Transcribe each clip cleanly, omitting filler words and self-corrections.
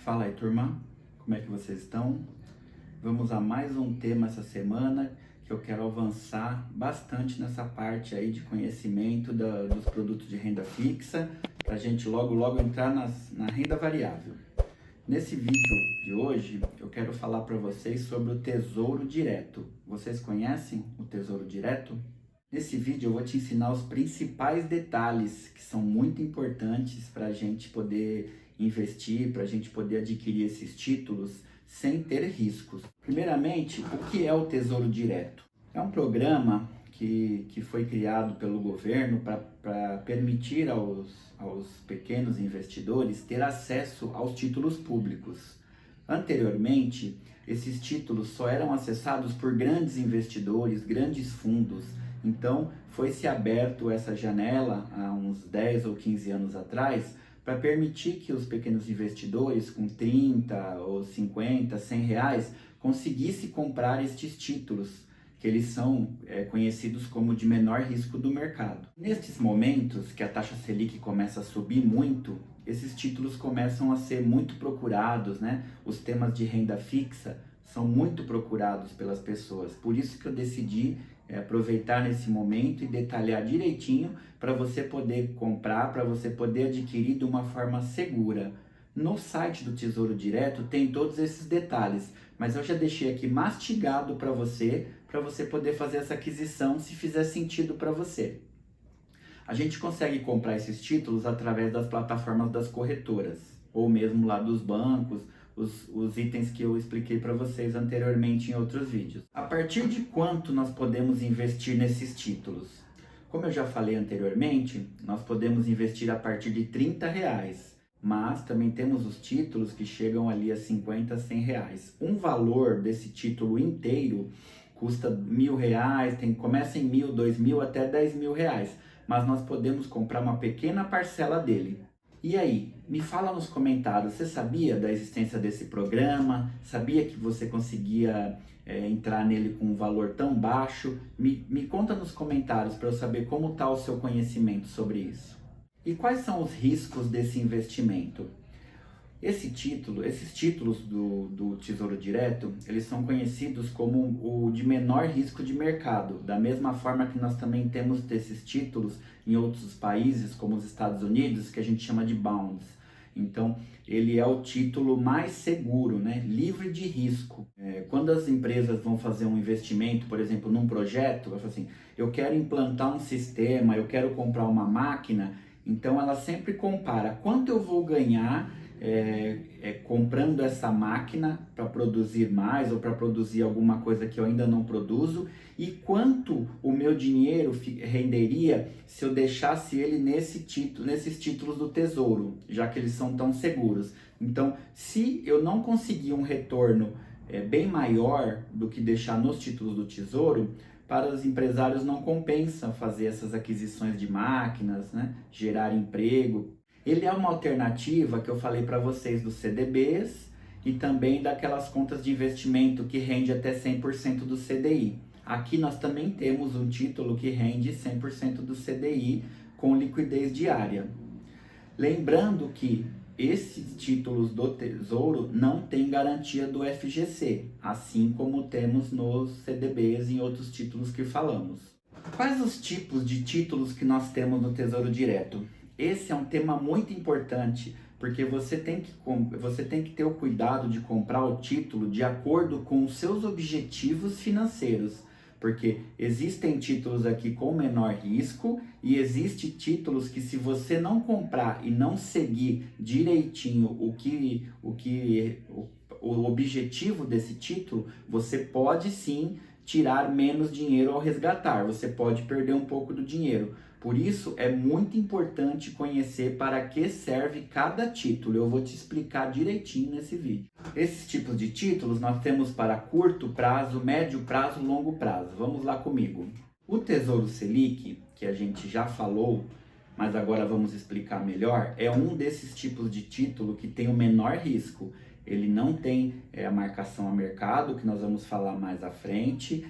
Fala aí, turma, como é que vocês estão? Vamos a mais um tema essa semana que eu quero avançar bastante nessa parte aí de conhecimento dos produtos de renda fixa, para a gente logo entrar na renda variável. Nesse vídeo de hoje, eu quero falar para vocês sobre o Tesouro Direto. Vocês conhecem o Tesouro Direto? Nesse vídeo eu vou te ensinar os principais detalhes que são muito importantes para a gente poder investir, para a gente poder adquirir esses títulos sem ter riscos. Primeiramente, o que é o Tesouro Direto? É um programa que foi criado pelo governo para permitir aos pequenos investidores ter acesso aos títulos públicos. Anteriormente, esses títulos só eram acessados por grandes investidores, grandes fundos. Então, foi-se aberto essa janela há uns 10 ou 15 anos atrás para permitir que os pequenos investidores com 30 ou 50, 100 reais conseguissem comprar estes títulos, que eles são conhecidos como de menor risco do mercado. Nestes momentos que a taxa Selic começa a subir muito, esses títulos começam a ser muito procurados, né? Os temas de renda fixa são muito procurados pelas pessoas. Por isso que eu decidi aproveitar nesse momento e detalhar direitinho para você poder comprar, para você poder adquirir de uma forma segura. No site do Tesouro Direto tem todos esses detalhes, mas eu já deixei aqui mastigado para você poder fazer essa aquisição se fizer sentido para você. A gente consegue comprar esses títulos através das plataformas das corretoras, ou mesmo lá dos bancos, os itens que eu expliquei para vocês anteriormente em outros vídeos. A partir de quanto nós podemos investir nesses títulos? Como eu já falei anteriormente, nós podemos investir a partir de R$ 30, mas também temos os títulos que chegam ali a 50, 100 reais. Um valor desse título inteiro custa R$ 1.000, começa em 1.000, 2.000 até R$ 10.000, mas nós podemos comprar uma pequena parcela dele. E aí, me fala nos comentários, você sabia da existência desse programa? Sabia que você conseguia entrar nele com um valor tão baixo? Me conta nos comentários para eu saber como está o seu conhecimento sobre isso. E quais são os riscos desse investimento? Esses títulos do Tesouro Direto, eles são conhecidos como o de menor risco de mercado, da mesma forma que nós também temos desses títulos em outros países, como os Estados Unidos, que a gente chama de bonds. Então, ele é o título mais seguro, né? Livre de risco. Quando as empresas vão fazer um investimento, por exemplo, num projeto, vai falar assim, eu quero implantar um sistema, eu quero comprar uma máquina, então ela sempre compara quanto eu vou ganhar comprando essa máquina para produzir mais ou para produzir alguma coisa que eu ainda não produzo e quanto o meu dinheiro renderia se eu deixasse ele nesses títulos do Tesouro, já que eles são tão seguros. Então, se eu não conseguir um retorno bem maior do que deixar nos títulos do Tesouro, para os empresários não compensa fazer essas aquisições de máquinas, né? Gerar emprego. Ele é uma alternativa que eu falei para vocês dos CDBs e também daquelas contas de investimento que rende até 100% do CDI. Aqui nós também temos um título que rende 100% do CDI com liquidez diária. Lembrando que esses títulos do Tesouro não têm garantia do FGC, assim como temos nos CDBs e em outros títulos que falamos. Quais os tipos de títulos que nós temos no Tesouro Direto? Esse é um tema muito importante, porque você tem que ter o cuidado de comprar o título de acordo com os seus objetivos financeiros, porque existem títulos aqui com menor risco e existem títulos que se você não comprar e não seguir direitinho o objetivo desse título, você pode sim tirar menos dinheiro ao resgatar, você pode perder um pouco do dinheiro. Por isso, é muito importante conhecer para que serve cada título. Eu vou te explicar direitinho nesse vídeo. Esses tipos de títulos nós temos para curto prazo, médio prazo, longo prazo. Vamos lá comigo. O Tesouro Selic, que a gente já falou, mas agora vamos explicar melhor, é um desses tipos de título que tem o menor risco. Ele não tem a marcação a mercado, que nós vamos falar mais à frente.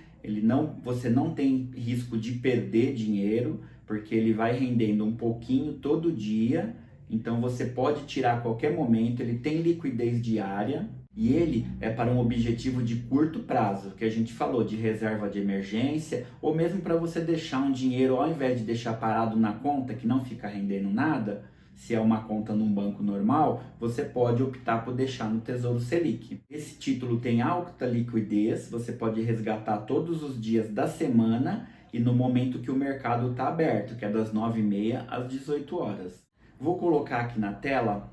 Você não tem risco de perder dinheiro, porque ele vai rendendo um pouquinho todo dia Então você pode tirar a qualquer momento, ele tem liquidez diária e ele é para um objetivo de curto prazo, que a gente falou de reserva de emergência, ou mesmo para você deixar um dinheiro, ao invés de deixar parado na conta que não fica rendendo nada, se é uma conta num banco normal, você pode optar por deixar no Tesouro Selic. Esse título tem alta liquidez, você pode resgatar todos os dias da semana e no momento que o mercado está aberto, que é das 9h30 às 18 horas. Vou colocar aqui na tela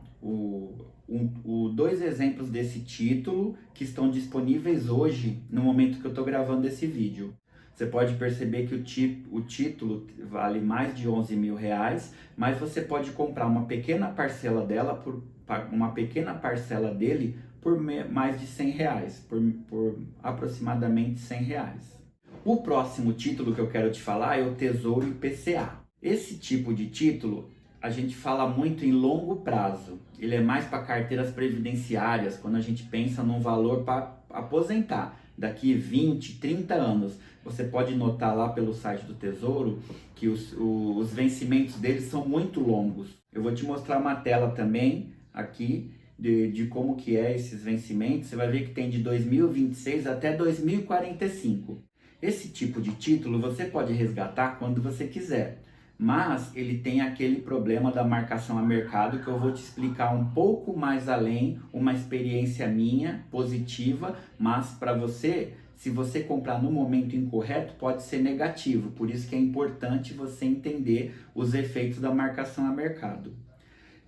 dois exemplos desse título que estão disponíveis hoje no momento que eu estou gravando esse vídeo. Você pode perceber que o título vale mais de R$11.000, mas você pode comprar uma pequena parcela dele por mais de R$100, por aproximadamente R$100. O próximo título que eu quero te falar é o Tesouro IPCA. Esse tipo de título a gente fala muito em longo prazo. Ele é mais para carteiras previdenciárias, quando a gente pensa num valor para aposentar daqui 20, 30 anos. Você pode notar lá pelo site do Tesouro que os vencimentos deles são muito longos. Eu vou te mostrar uma tela também aqui de como que é esses vencimentos. Você vai ver que tem de 2026 até 2045. Esse tipo de título você pode resgatar quando você quiser, mas ele tem aquele problema da marcação a mercado que eu vou te explicar um pouco mais além, uma experiência minha positiva, mas para você, se você comprar no momento incorreto, pode ser negativo. Por isso que é importante você entender os efeitos da marcação a mercado.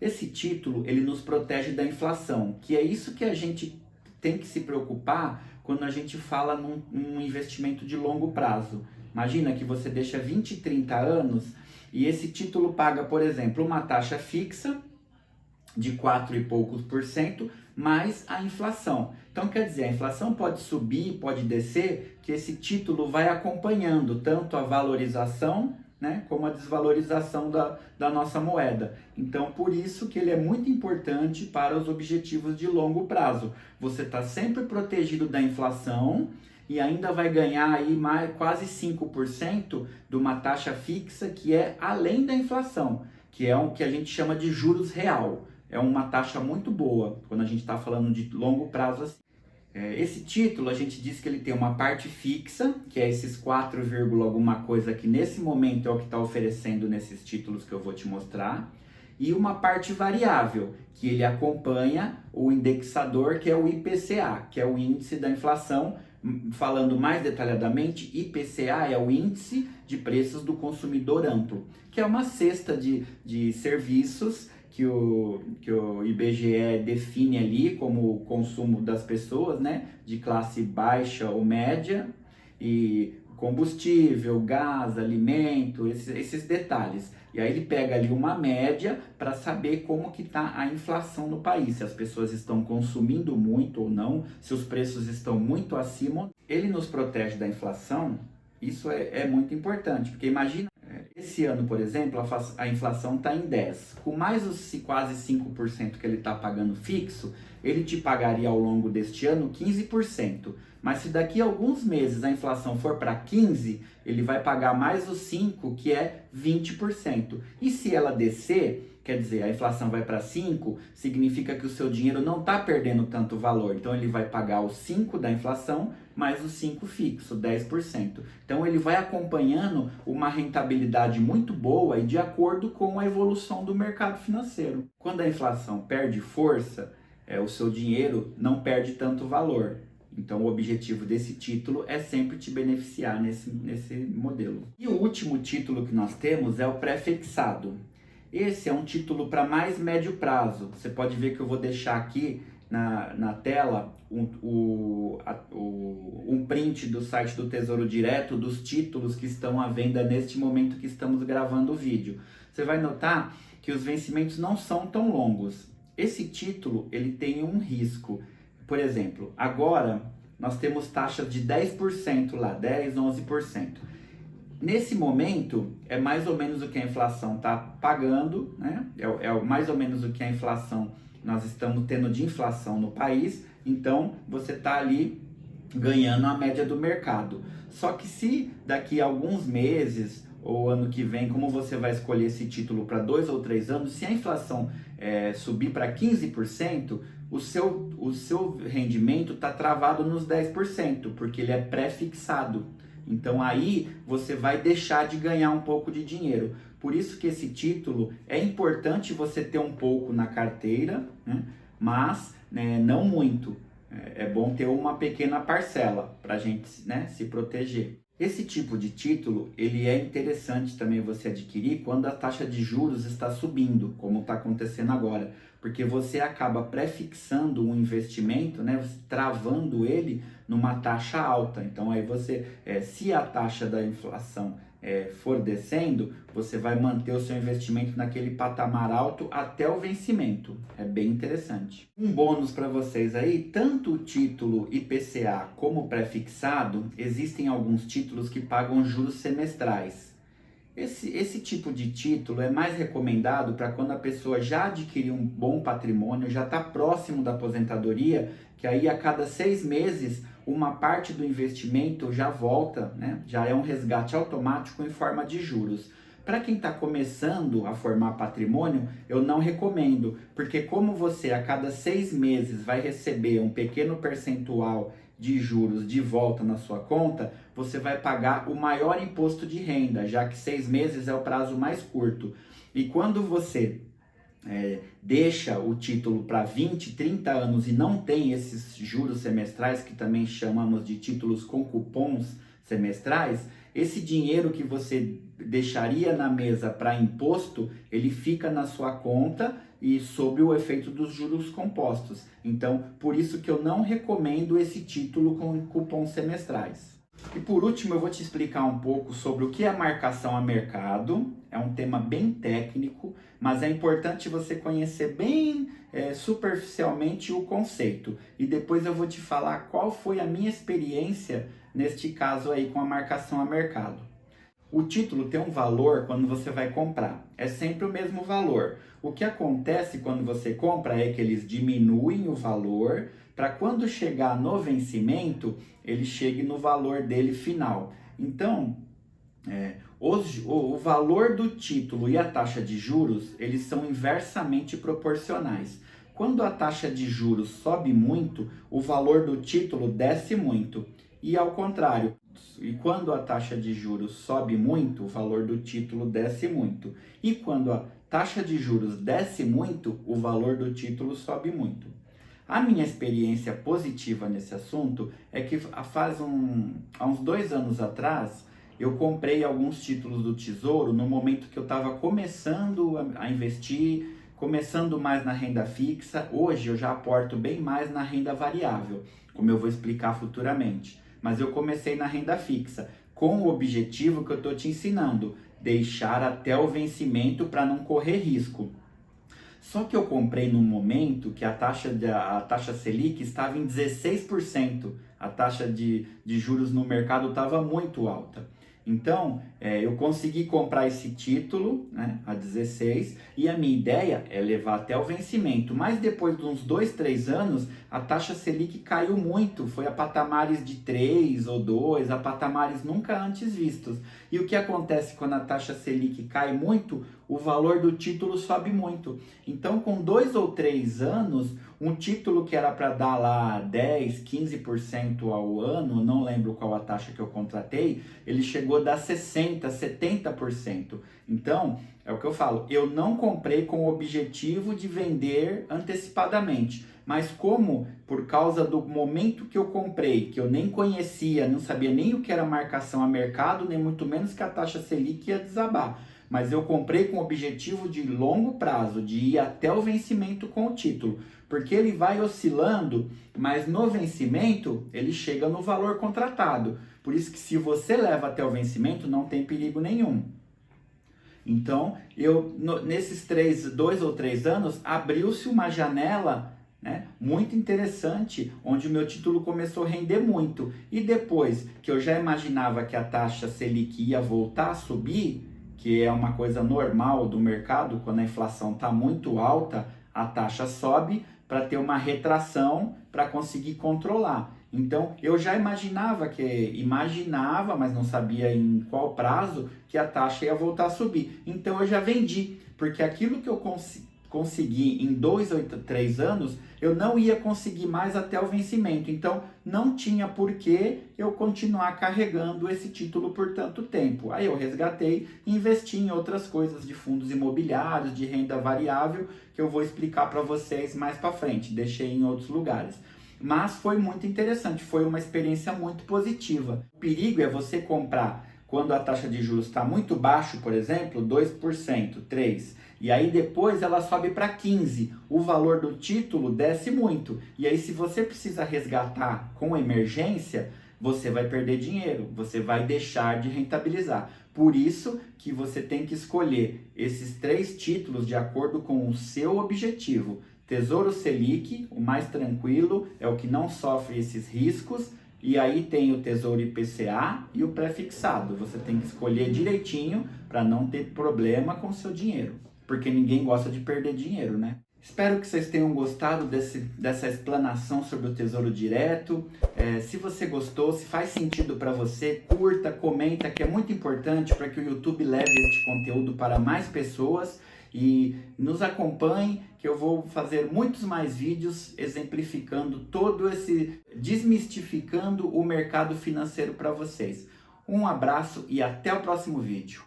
Esse título, ele nos protege da inflação, que é isso que a gente tem que se preocupar quando a gente fala num investimento de longo prazo. Imagina que você deixa 20, 30 anos e esse título paga, por exemplo, uma taxa fixa de 4 e poucos por cento, mais a inflação. Então, quer dizer, a inflação pode subir, pode descer, que esse título vai acompanhando tanto a valorização, né, como a desvalorização da nossa moeda. Então, por isso que ele é muito importante para os objetivos de longo prazo. Você está sempre protegido da inflação e ainda vai ganhar aí quase 5% de uma taxa fixa que é além da inflação, que é o que a gente chama de juros real. É uma taxa muito boa quando a gente está falando de longo prazo assim. Esse título, a gente diz que ele tem uma parte fixa, que é esses 4, alguma coisa que nesse momento é o que está oferecendo nesses títulos que eu vou te mostrar, e uma parte variável, que ele acompanha o indexador, que é o IPCA, que é o índice da inflação. Falando mais detalhadamente, IPCA é o índice de preços do consumidor amplo, que é uma cesta de serviços que o IBGE define ali como o consumo das pessoas, né, de classe baixa ou média, e combustível, gás, alimento, esses detalhes. E aí ele pega ali uma média para saber como que está a inflação no país, se as pessoas estão consumindo muito ou não, se os preços estão muito acima. Ele nos protege da inflação, isso é muito importante, porque imagina, esse ano, por exemplo, a inflação está em 10. Com mais os quase 5% que ele está pagando fixo, ele te pagaria ao longo deste ano 15%. Mas se daqui a alguns meses a inflação for para 15%, ele vai pagar mais os 5%, que é 20%. E se ela descer, quer dizer, a inflação vai para 5%, significa que o seu dinheiro não está perdendo tanto valor. Então ele vai pagar os 5% da inflação, mais os 5% fixo, 10%. Então ele vai acompanhando uma rentabilidade muito boa e de acordo com a evolução do mercado financeiro. Quando a inflação perde força, o seu dinheiro não perde tanto valor. Então o objetivo desse título é sempre te beneficiar nesse modelo. E o último título que nós temos é o pré-fixado. Esse é um título para mais médio prazo. Você pode ver que eu vou deixar aqui na tela um print do site do Tesouro Direto dos títulos que estão à venda neste momento que estamos gravando o vídeo. Você vai notar que os vencimentos não são tão longos. Esse título ele tem um risco. Por exemplo, agora nós temos taxas de 10% lá, 10, 11%. Nesse momento, é mais ou menos o que a inflação está pagando, né? É mais ou menos o que a inflação, nós estamos tendo de inflação no país, então você está ali ganhando a média do mercado. Só que se daqui a alguns meses ou ano que vem, como você vai escolher esse título para 2 ou 3 anos, se a inflação subir para 15%, o seu rendimento está travado nos 10%, porque ele é pré-fixado. Então aí você vai deixar de ganhar um pouco de dinheiro. Por isso que esse título é importante você ter um pouco na carteira, né? Mas não muito. É bom ter uma pequena parcela para a gente, né, se proteger. Esse tipo de título, ele é interessante também você adquirir quando a taxa de juros está subindo, como está acontecendo agora, porque você acaba prefixando um investimento, né, travando ele numa taxa alta. Então aí você, se a taxa da inflação for descendo, você vai manter o seu investimento naquele patamar alto até o vencimento. É bem interessante. Um bônus para vocês aí, tanto o título IPCA como pré-fixado, existem alguns títulos que pagam juros semestrais. Esse tipo de título é mais recomendado para quando a pessoa já adquiriu um bom patrimônio, já está próximo da aposentadoria, que aí a cada 6 meses uma parte do investimento já volta, né? Já é um resgate automático em forma de juros. Para quem está começando a formar patrimônio, eu não recomendo, porque como você a cada 6 meses vai receber um pequeno percentual de juros de volta na sua conta, você vai pagar o maior imposto de renda, já que 6 meses é o prazo mais curto. E quando você deixa o título para 20, 30 anos e não tem esses juros semestrais, que também chamamos de títulos com cupons semestrais, esse dinheiro que você deixaria na mesa para imposto, ele fica na sua conta e sob o efeito dos juros compostos. Então, por isso que eu não recomendo esse título com cupons semestrais. E por último, eu vou te explicar um pouco sobre o que é marcação a mercado. É um tema bem técnico, mas é importante você conhecer bem superficialmente o conceito. E depois eu vou te falar qual foi a minha experiência neste caso aí com a marcação a mercado. O título tem um valor quando você vai comprar. É sempre o mesmo valor. O que acontece quando você compra é que eles diminuem o valor para quando chegar no vencimento, ele chegue no valor dele final. Então, o valor do título e a taxa de juros, eles são inversamente proporcionais. Quando a taxa de juros sobe muito, o valor do título desce muito. E ao contrário, e quando a taxa de juros sobe muito, o valor do título desce muito. E quando a taxa de juros desce muito, o valor do título sobe muito. A minha experiência positiva nesse assunto é que há uns 2 anos atrás, eu comprei alguns títulos do Tesouro no momento que eu estava começando a investir, começando mais na renda fixa. Hoje eu já aporto bem mais na renda variável, como eu vou explicar futuramente. Mas eu comecei na renda fixa, com o objetivo que eu estou te ensinando, deixar até o vencimento para não correr risco. Só que eu comprei num momento que a taxa Selic estava em 16%, a taxa de juros no mercado estava muito alta. Então, eu consegui comprar esse título, né, a 16, e a minha ideia é levar até o vencimento. Mas depois de uns 2, 3 anos, a taxa Selic caiu muito, foi a patamares de 3 ou 2, a patamares nunca antes vistos. E o que acontece quando a taxa Selic cai muito? O valor do título sobe muito. Então, com 2 ou 3 anos, um título que era para dar lá 10, 15% ao ano, não lembro qual a taxa que eu contratei, ele chegou a dar 60, 70%. Então, é o que eu falo, eu não comprei com o objetivo de vender antecipadamente, mas como por causa do momento que eu comprei, que eu nem conhecia, não sabia nem o que era marcação a mercado, nem muito menos que a taxa Selic ia desabar. Mas eu comprei com o objetivo de longo prazo, de ir até o vencimento com o título, porque ele vai oscilando, mas no vencimento ele chega no valor contratado. Por isso que se você leva até o vencimento, não tem perigo nenhum. Então, nesses 2 ou 3 anos, abriu-se uma janela, né, muito interessante, onde o meu título começou a render muito. E depois que eu já imaginava que a taxa Selic ia voltar a subir, que é uma coisa normal do mercado, quando a inflação está muito alta, a taxa sobe para ter uma retração para conseguir controlar. Então, eu já imaginava, mas não sabia em qual prazo, que a taxa ia voltar a subir. Então, eu já vendi, porque aquilo que eu consegui em 2 ou 3 anos, eu não ia conseguir mais até o vencimento. Então, não tinha por que eu continuar carregando esse título por tanto tempo. Aí eu resgatei e investi em outras coisas de fundos imobiliários, de renda variável, que eu vou explicar para vocês mais para frente. Deixei em outros lugares. Mas foi muito interessante, foi uma experiência muito positiva. O perigo é você comprar quando a taxa de juros está muito baixo, por exemplo, 2%, 3%, e aí depois ela sobe para 15%, o valor do título desce muito. E aí se você precisa resgatar com emergência, você vai perder dinheiro, você vai deixar de rentabilizar. Por isso que você tem que escolher esses 3 títulos de acordo com o seu objetivo. Tesouro Selic, o mais tranquilo, é o que não sofre esses riscos. E aí tem o Tesouro IPCA e o pré-fixado. Você tem que escolher direitinho para não ter problema com o seu dinheiro. Porque ninguém gosta de perder dinheiro, né? Espero que vocês tenham gostado dessa explanação sobre o Tesouro Direto. Se você gostou, se faz sentido para você, curta, comenta, que é muito importante para que o YouTube leve este conteúdo para mais pessoas. E nos acompanhe, que eu vou fazer muitos mais vídeos exemplificando desmistificando o mercado financeiro para vocês. Um abraço e até o próximo vídeo.